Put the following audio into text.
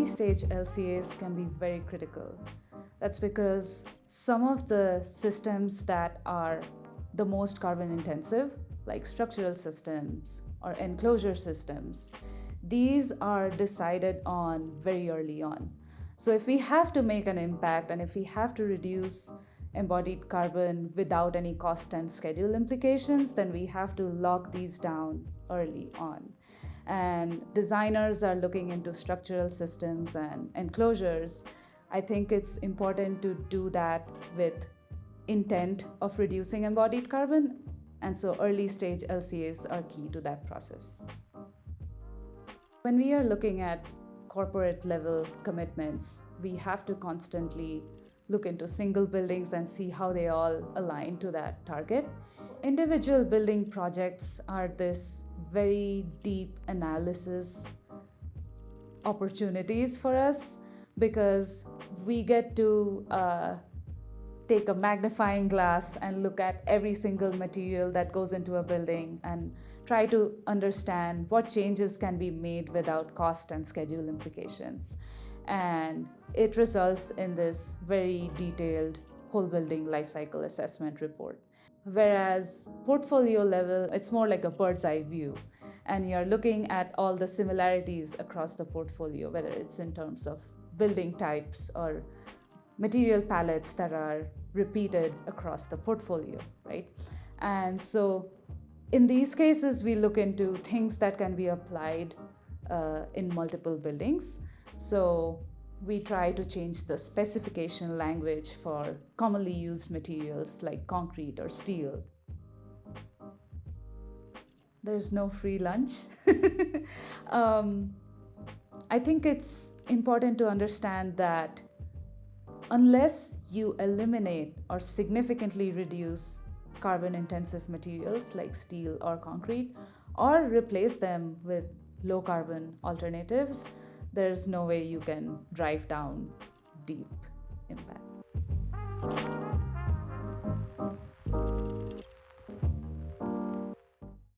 stage LCAs can be very critical. That's because some of the systems that are the most carbon intensive, like structural systems or enclosure systems, these are decided on very early on. So if we have to make an impact and if we have to reduce embodied carbon without any cost and schedule implications, then we have to lock these down early on. And designers are looking into structural systems and enclosures. I think it's important to do that with intent of reducing embodied carbon. And so early stage LCAs are key to that process. When we are looking at corporate level commitments, we have to constantly look into single buildings and see how they all align to that target. Individual building projects are this very deep analysis opportunities for us, because we get to take a magnifying glass and look at every single material that goes into a building and try to understand what changes can be made without cost and schedule implications. And it results in this very detailed whole building life cycle assessment report. Whereas portfolio level, it's more like a bird's eye view. And you're looking at all the similarities across the portfolio, whether it's in terms of building types or material palettes that are repeated across the portfolio, right? And so in these cases, we look into things that can be applied in multiple buildings. So we try to change the specification language for commonly used materials like concrete or steel. There's no free lunch. I think it's important to understand that unless you eliminate or significantly reduce carbon-intensive materials like steel or concrete, or replace them with low-carbon alternatives, there's no way you can drive down deep impact.